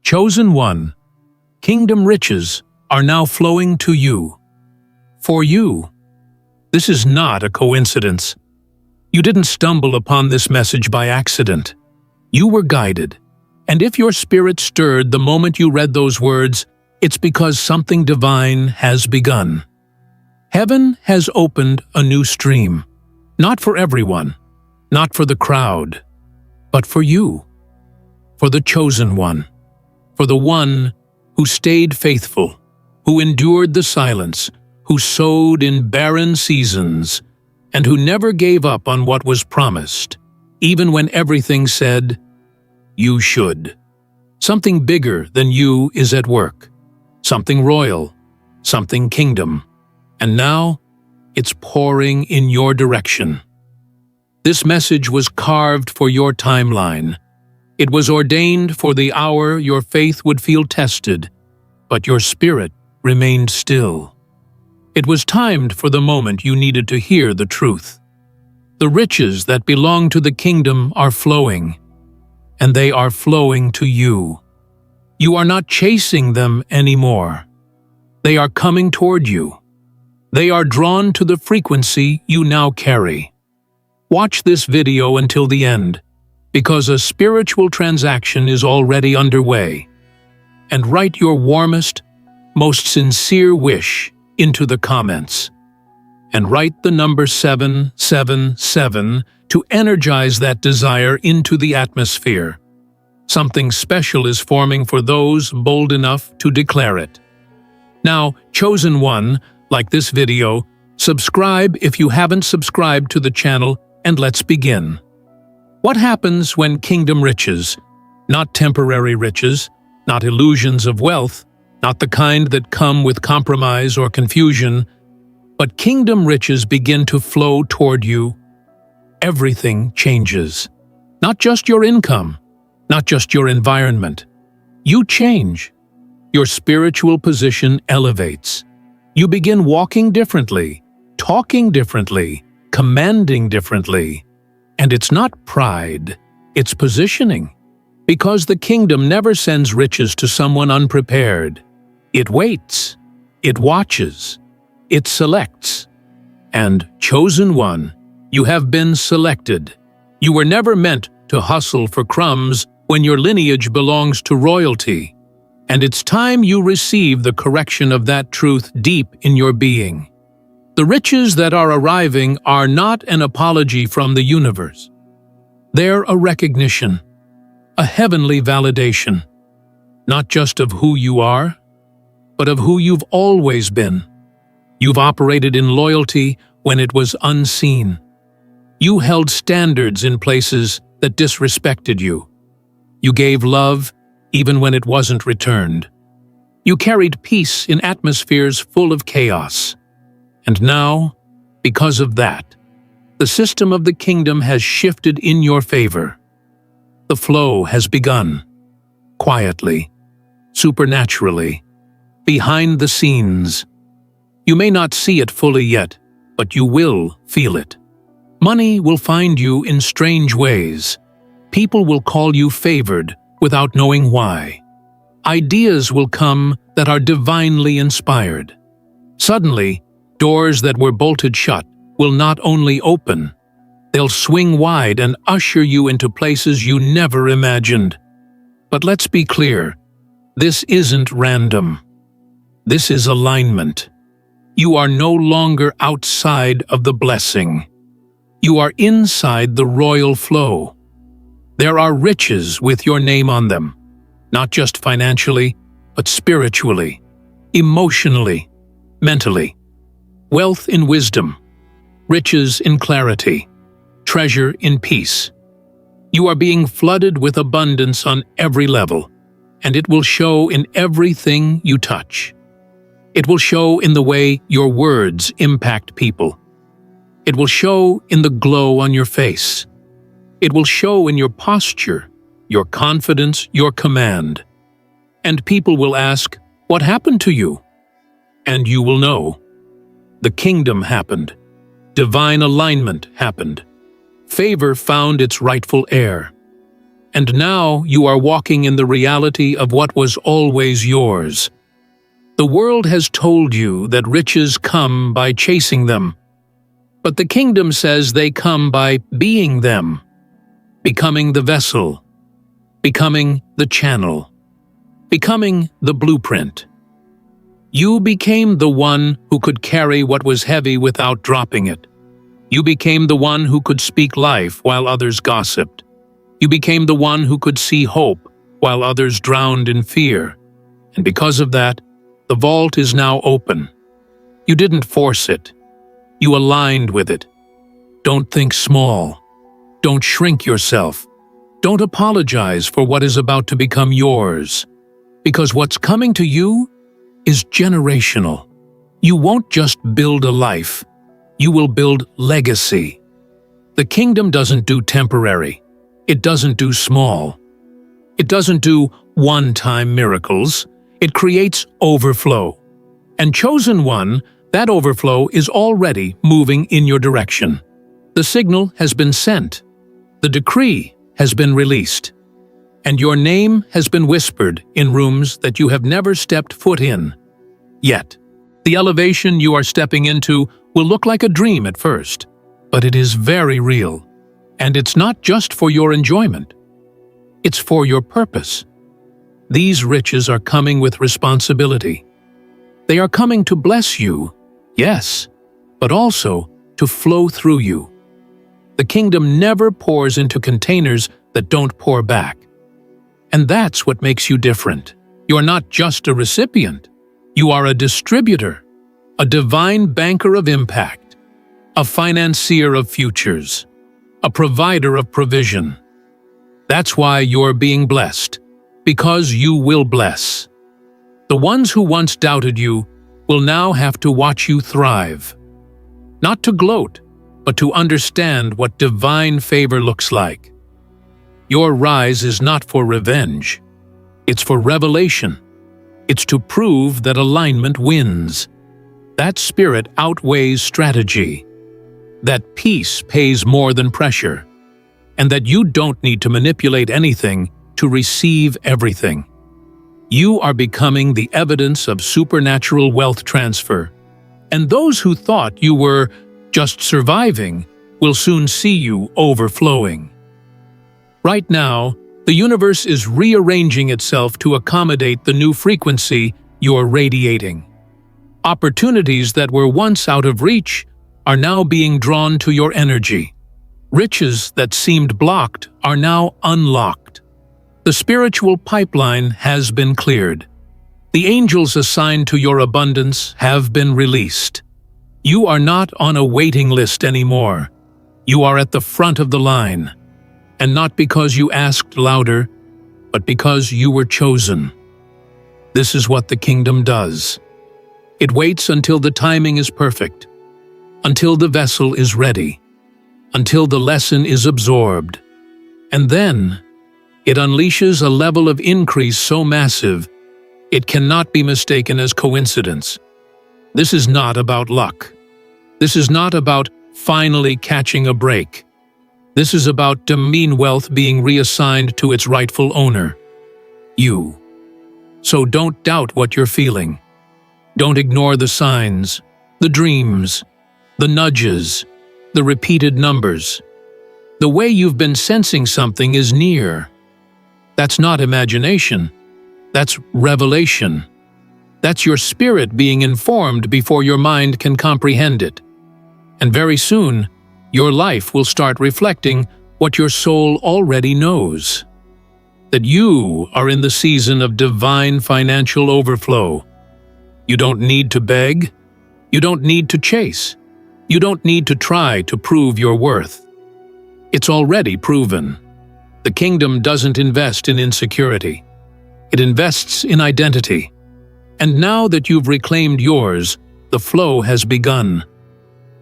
Chosen one, kingdom riches are now flowing to you. For you. This is not a coincidence. You didn't stumble upon this message by accident. You were guided. And if your spirit stirred the moment you read those words, it's because something divine has begun. Heaven has opened a new stream. Not for everyone, not for the crowd, but for you. For the chosen one. For the one who stayed faithful, who endured the silence, who sowed in barren seasons, and who never gave up on what was promised, even when everything said, "You should." Something bigger than you is at work, something royal, something kingdom, and now it's pouring in your direction. This message was carved for your timeline. It was ordained for the hour your faith would feel tested, but your spirit remained still. It was timed for the moment you needed to hear the truth. The riches that belong to the kingdom are flowing, and they are flowing to you. You are not chasing them anymore. They are coming toward you. They are drawn to the frequency you now carry. Watch this video until the end, because a spiritual transaction is already underway. And write your warmest, most sincere wish into the comments. And write the number 777 to energize that desire into the atmosphere. Something special is forming for those bold enough to declare it. Now, chosen one, like this video, subscribe if you haven't subscribed to the channel, and let's begin. What happens when kingdom riches, not temporary riches, not illusions of wealth, not the kind that come with compromise or confusion, but kingdom riches begin to flow toward you? Everything changes. Not just your income, not just your environment. You change. Your spiritual position elevates. You begin walking differently, talking differently, commanding differently. And it's not pride, it's positioning. Because the kingdom never sends riches to someone unprepared. It waits, it watches, it selects. And, chosen one, you have been selected. You were never meant to hustle for crumbs when your lineage belongs to royalty. And it's time you receive the correction of that truth deep in your being. The riches that are arriving are not an apology from the universe. They're a recognition, a heavenly validation, not just of who you are, but of who you've always been. You've operated in loyalty when it was unseen. You held standards in places that disrespected you. You gave love even when it wasn't returned. You carried peace in atmospheres full of chaos. And now, because of that, the system of the kingdom has shifted in your favor. The flow has begun, quietly, supernaturally, behind the scenes. You may not see it fully yet, but you will feel it. Money will find you in strange ways. People will call you favored without knowing why. Ideas will come that are divinely inspired. Suddenly, doors that were bolted shut will not only open, they'll swing wide and usher you into places you never imagined. But let's be clear, this isn't random. This is alignment. You are no longer outside of the blessing. You are inside the royal flow. There are riches with your name on them, not just financially, but spiritually, emotionally, mentally. Wealth in wisdom, riches in clarity, treasure in peace. You are being flooded with abundance on every level, and it will show in everything you touch. It will show in the way your words impact people. It will show in the glow on your face. It will show in your posture, your confidence, your command. And people will ask, "What happened to you?" And you will know. The kingdom happened. Divine alignment happened. Favor found its rightful heir. And now you are walking in the reality of what was always yours. The world has told you that riches come by chasing them, but the kingdom says they come by being them, becoming the vessel, becoming the channel, becoming the blueprint. You became the one who could carry what was heavy without dropping it. You became the one who could speak life while others gossiped. You became the one who could see hope while others drowned in fear. And because of that, the vault is now open. You didn't force it. You aligned with it. Don't think small. Don't shrink yourself. Don't apologize for what is about to become yours. Because what's coming to you is generational. You won't just build a life. You will build legacy. The kingdom doesn't do temporary. It doesn't do small. It doesn't do one-time miracles. It creates overflow. And chosen one, that overflow is already moving in your direction. The signal has been sent. The decree has been released. And your name has been whispered in rooms that you have never stepped foot in. Yet, the elevation you are stepping into will look like a dream at first, but it is very real. And it's not just for your enjoyment. It's for your purpose. These riches are coming with responsibility. They are coming to bless you, yes, but also to flow through you. The kingdom never pours into containers that don't pour back. And that's what makes you different. You're not just a recipient. You are a distributor, a divine banker of impact, a financier of futures, a provider of provision. That's why you're being blessed, because you will bless. The ones who once doubted you will now have to watch you thrive. Not to gloat, but to understand what divine favor looks like. Your rise is not for revenge. It's for revelation. It's to prove that alignment wins. That spirit outweighs strategy. That peace pays more than pressure. And that you don't need to manipulate anything to receive everything. You are becoming the evidence of supernatural wealth transfer. And those who thought you were just surviving will soon see you overflowing. Right now, the universe is rearranging itself to accommodate the new frequency you're radiating. Opportunities that were once out of reach are now being drawn to your energy. Riches that seemed blocked are now unlocked. The spiritual pipeline has been cleared. The angels assigned to your abundance have been released. You are not on a waiting list anymore. You are at the front of the line. And not because you asked louder, but because you were chosen. This is what the kingdom does. It waits until the timing is perfect, until the vessel is ready, until the lesson is absorbed. And then, it unleashes a level of increase so massive, it cannot be mistaken as coincidence. This is not about luck. This is not about finally catching a break. This is about domain wealth being reassigned to its rightful owner, you. So don't doubt what you're feeling. Don't ignore the signs, the dreams, the nudges, the repeated numbers. The way you've been sensing something is near. That's not imagination. That's revelation. That's your spirit being informed before your mind can comprehend it. And very soon, your life will start reflecting what your soul already knows. That you are in the season of divine financial overflow. You don't need to beg. You don't need to chase. You don't need to try to prove your worth. It's already proven. The kingdom doesn't invest in insecurity. It invests in identity. And now that you've reclaimed yours, the flow has begun.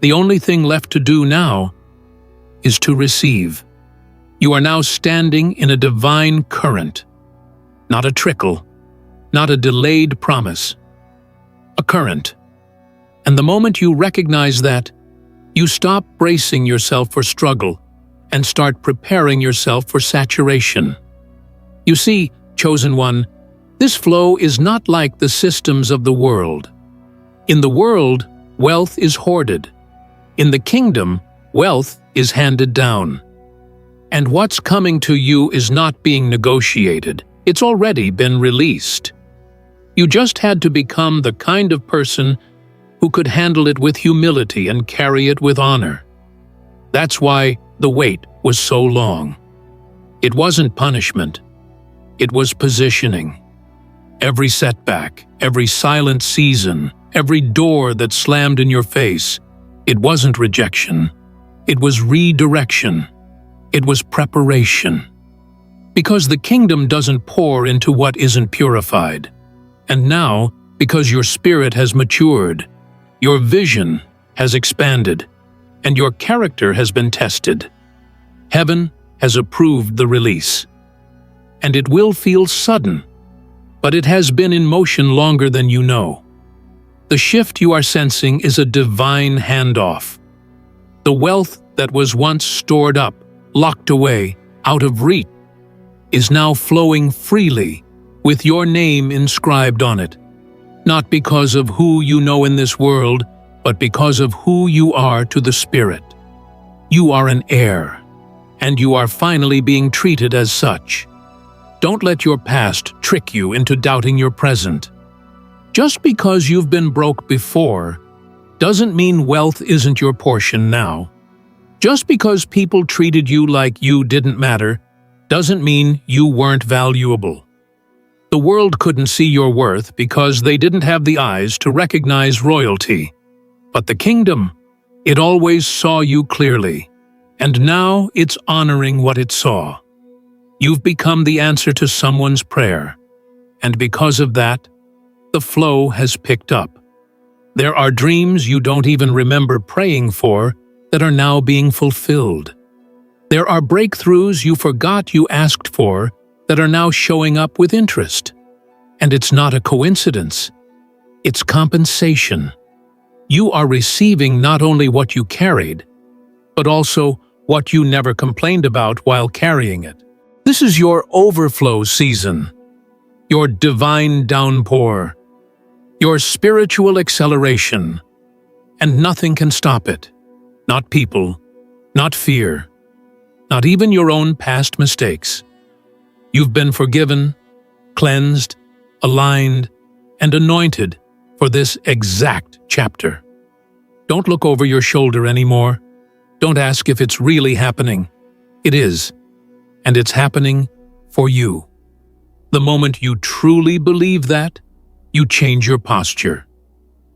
The only thing left to do now is to receive. You are now standing in a divine current, not a trickle, not a delayed promise, a current. And the moment you recognize that, you stop bracing yourself for struggle and start preparing yourself for saturation. You see, chosen one, this flow is not like the systems of the world. In the world, wealth is hoarded. In the kingdom, wealth is handed down. And what's coming to you is not being negotiated. It's already been released. You just had to become the kind of person who could handle it with humility and carry it with honor. That's why the wait was so long. It wasn't punishment. It was positioning. Every setback, every silent season, every door that slammed in your face, it wasn't rejection. It was redirection. It was preparation. Because the kingdom doesn't pour into what isn't purified. And now, because your spirit has matured, your vision has expanded, and your character has been tested, heaven has approved the release. And it will feel sudden, but it has been in motion longer than you know. The shift you are sensing is a divine handoff. The wealth that was once stored up, locked away, out of reach, is now flowing freely with your name inscribed on it, not because of who you know in this world, but because of who you are to the Spirit. You are an heir, and you are finally being treated as such. Don't let your past trick you into doubting your present. Just because you've been broke before doesn't mean wealth isn't your portion now. Just because people treated you like you didn't matter doesn't mean you weren't valuable. The world couldn't see your worth because they didn't have the eyes to recognize royalty. But the kingdom, it always saw you clearly, and now it's honoring what it saw. You've become the answer to someone's prayer, and because of that, the flow has picked up. There are dreams you don't even remember praying for that are now being fulfilled. There are breakthroughs you forgot you asked for that are now showing up with interest. And it's not a coincidence. It's compensation. You are receiving not only what you carried, but also what you never complained about while carrying it. This is your overflow season, your divine downpour, your spiritual acceleration, and nothing can stop it. Not people, not fear, not even your own past mistakes. You've been forgiven, cleansed, aligned, and anointed for this exact chapter. Don't look over your shoulder anymore. Don't ask if it's really happening. It is, and it's happening for you. The moment you truly believe that, you change your posture.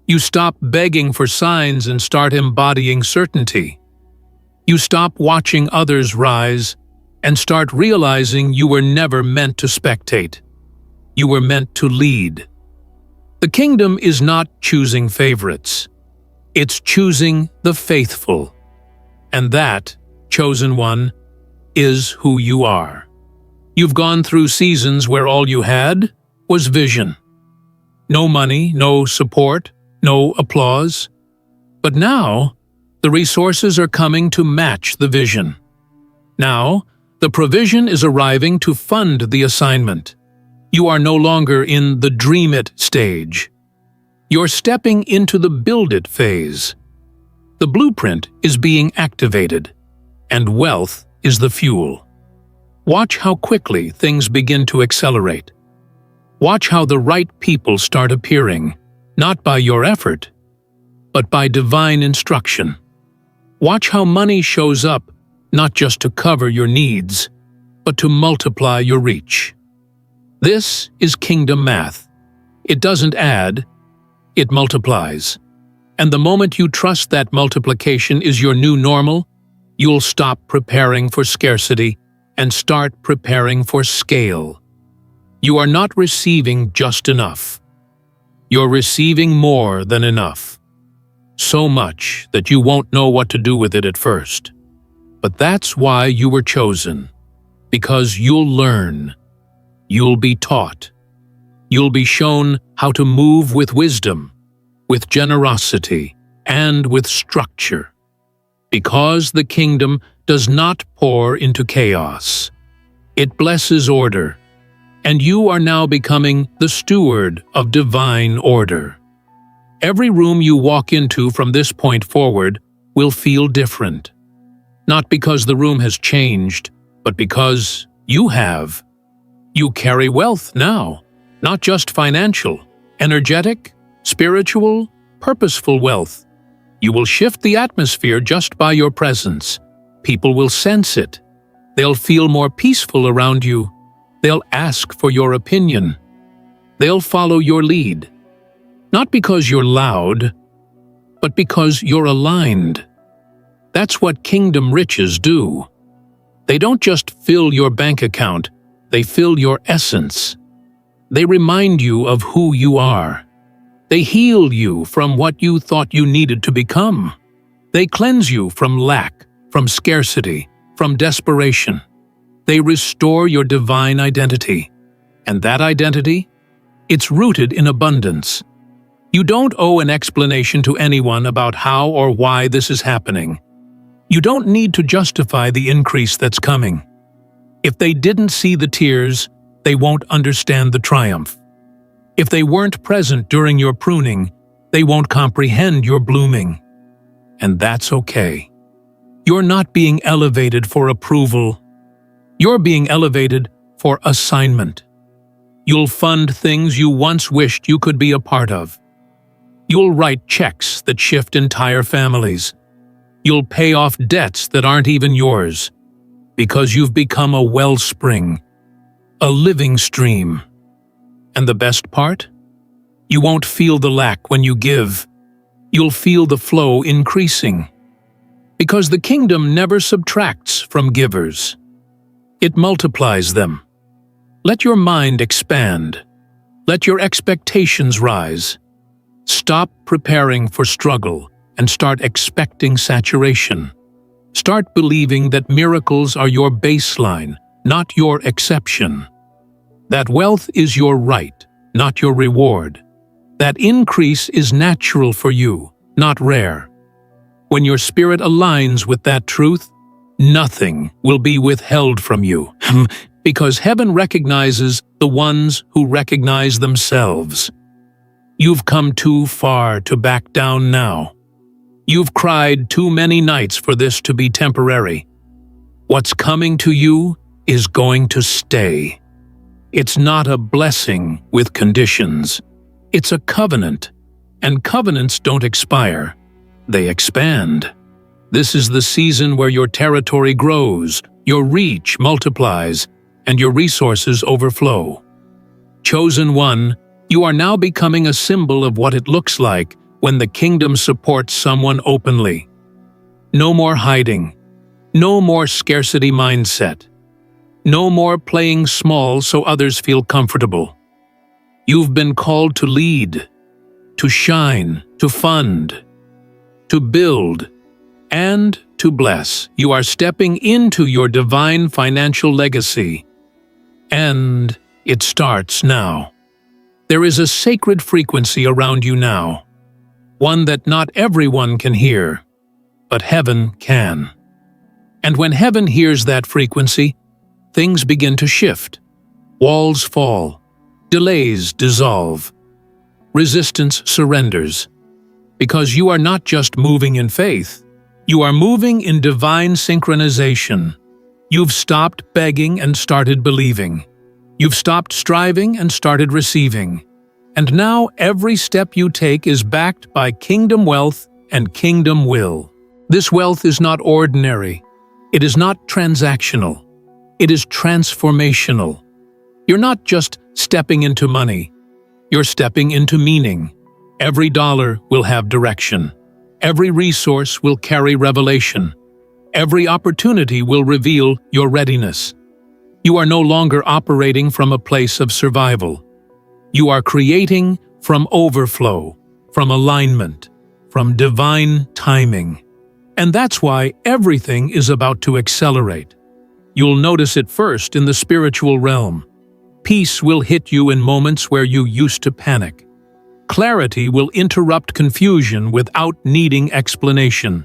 You stop begging for signs and start embodying certainty. You stop watching others rise and start realizing you were never meant to spectate. You were meant to lead. The kingdom is not choosing favorites. It's choosing the faithful. And that, chosen one, is who you are. You've gone through seasons where all you had was vision. No money, no support, no applause. But now, the resources are coming to match the vision. Now, the provision is arriving to fund the assignment. You are no longer in the dream it stage. You're stepping into the build it phase. The blueprint is being activated, and wealth is the fuel. Watch how quickly things begin to accelerate. Watch how the right people start appearing, not by your effort, but by divine instruction. Watch how money shows up, not just to cover your needs, but to multiply your reach. This is kingdom math. It doesn't add, it multiplies. And the moment you trust that multiplication is your new normal, you'll stop preparing for scarcity and start preparing for scale. You are not receiving just enough. You're receiving more than enough. So much that you won't know what to do with it at first. But that's why you were chosen. Because you'll learn. You'll be taught. You'll be shown how to move with wisdom, with generosity, and with structure. Because the kingdom does not pour into chaos. It blesses order, and you are now becoming the steward of divine order. Every room you walk into from this point forward will feel different. Not because the room has changed, but because you have. You carry wealth now, not just financial, energetic, spiritual, purposeful wealth. You will shift the atmosphere just by your presence. People will sense it. They'll feel more peaceful around you. They'll ask for your opinion. They'll follow your lead. Not because you're loud, but because you're aligned. That's what kingdom riches do. They don't just fill your bank account, they fill your essence. They remind you of who you are. They heal you from what you thought you needed to become. They cleanse you from lack, from scarcity, from desperation. They restore your divine identity. And that identity? It's rooted in abundance. You don't owe an explanation to anyone about how or why this is happening. You don't need to justify the increase that's coming. If they didn't see the tears, they won't understand the triumph. If they weren't present during your pruning, they won't comprehend your blooming. And that's okay. You're not being elevated for approval. You're being elevated for assignment. You'll fund things you once wished you could be a part of. You'll write checks that shift entire families. You'll pay off debts that aren't even yours, because you've become a wellspring, a living stream. And the best part? You won't feel the lack when you give. You'll feel the flow increasing. Because the kingdom never subtracts from givers. It multiplies them. Let your mind expand. Let your expectations rise. Stop preparing for struggle and start expecting saturation. Start believing that miracles are your baseline, not your exception. That wealth is your right, not your reward. That increase is natural for you, not rare. When your spirit aligns with that truth, nothing will be withheld from you, because heaven recognizes the ones who recognize themselves. You've come too far to back down now. You've cried too many nights for this to be temporary. What's coming to you is going to stay. It's not a blessing with conditions. It's a covenant, and covenants don't expire. They expand. This is the season where your territory grows, your reach multiplies, and your resources overflow. Chosen one, you are now becoming a symbol of what it looks like when the kingdom supports someone openly. No more hiding. No more scarcity mindset. No more playing small so others feel comfortable. You've been called to lead, to shine, to fund, to build, and to bless. You are stepping into your divine financial legacy. And it starts now. There is a sacred frequency around you now, one that not everyone can hear, but heaven can. And when heaven hears that frequency, things begin to shift. Walls fall, delays dissolve, resistance surrenders, because you are not just moving in faith, you are moving in divine synchronization. You've stopped begging and started believing. You've stopped striving and started receiving. And now every step you take is backed by kingdom wealth and kingdom will. This wealth is not ordinary. It is not transactional. It is transformational. You're not just stepping into money. You're stepping into meaning. Every dollar will have direction. Every resource will carry revelation. Every opportunity will reveal your readiness. You are no longer operating from a place of survival. You are creating from overflow, from alignment, from divine timing. And that's why everything is about to accelerate. You'll notice it first in the spiritual realm. Peace will hit you in moments where you used to panic. Clarity will interrupt confusion without needing explanation.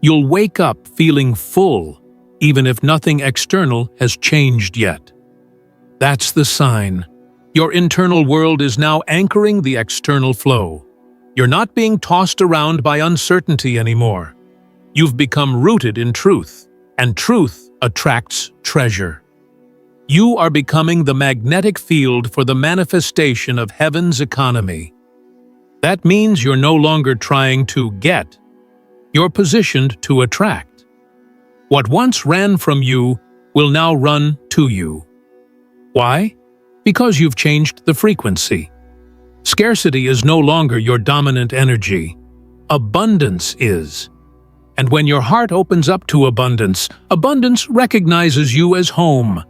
You'll wake up feeling full, even if nothing external has changed yet. That's the sign. Your internal world is now anchoring the external flow. You're not being tossed around by uncertainty anymore. You've become rooted in truth, and truth attracts treasure. You are becoming the magnetic field for the manifestation of heaven's economy. That means you're no longer trying to get. You're positioned to attract. What once ran from you will now run to you. Why? Because you've changed the frequency. Scarcity is no longer your dominant energy. Abundance is. And when your heart opens up to abundance, abundance recognizes you as home.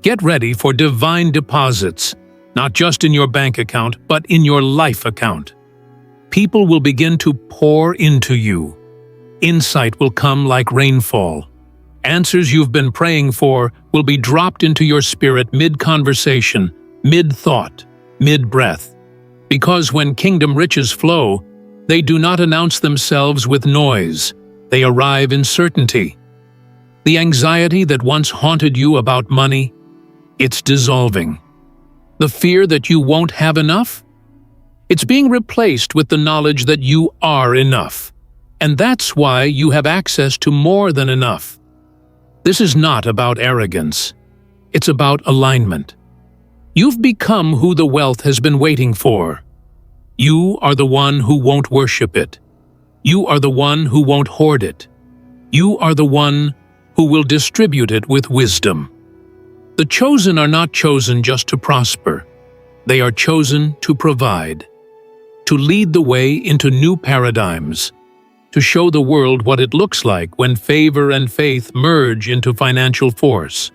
Get ready for divine deposits, not just in your bank account, but in your life account. People will begin to pour into you. Insight will come like rainfall. Answers you've been praying for will be dropped into your spirit mid-conversation, mid-thought, mid-breath. Because when kingdom riches flow, they do not announce themselves with noise. They arrive in certainty. The anxiety that once haunted you about money, it's dissolving. The fear that you won't have enough? It's being replaced with the knowledge that you are enough. And that's why you have access to more than enough. This is not about arrogance. It's about alignment. You've become who the wealth has been waiting for. You are the one who won't worship it. You are the one who won't hoard it. You are the one who will distribute it with wisdom. The chosen are not chosen just to prosper. They are chosen to provide, to lead the way into new paradigms, to show the world what it looks like when favor and faith merge into financial force.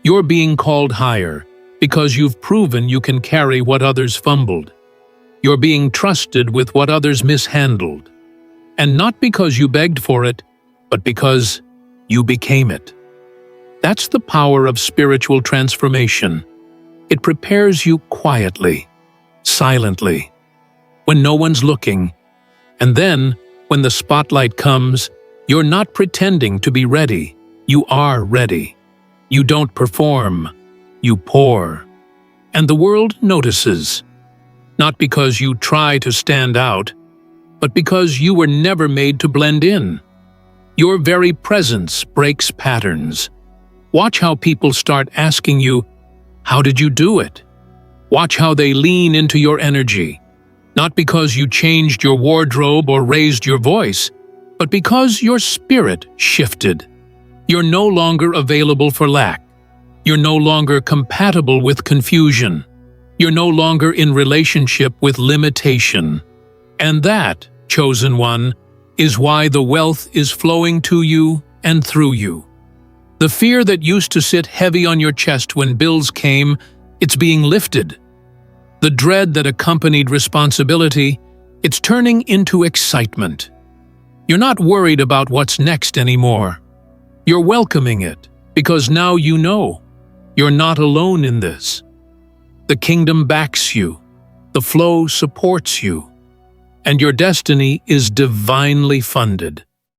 You're being called higher because you've proven you can carry what others fumbled. You're being trusted with what others mishandled. And not because you begged for it, but because you became it. That's the power of spiritual transformation. It prepares you quietly, silently, when no one's looking. And then, when the spotlight comes, you're not pretending to be ready. You are ready. You don't perform. You pour. And the world notices. Not because you try to stand out, but because you were never made to blend in. Your very presence breaks patterns. Watch how people start asking you, how did you do it? Watch how they lean into your energy. Not because you changed your wardrobe or raised your voice, but because your spirit shifted. You're no longer available for lack. You're no longer compatible with confusion. You're no longer in relationship with limitation. And that, chosen one, is why the wealth is flowing to you and through you. The fear that used to sit heavy on your chest when bills came, it's being lifted. The dread that accompanied responsibility, it's turning into excitement. You're not worried about what's next anymore. You're welcoming it, because now you know you're not alone in this. The kingdom backs you, the flow supports you, and your destiny is divinely funded.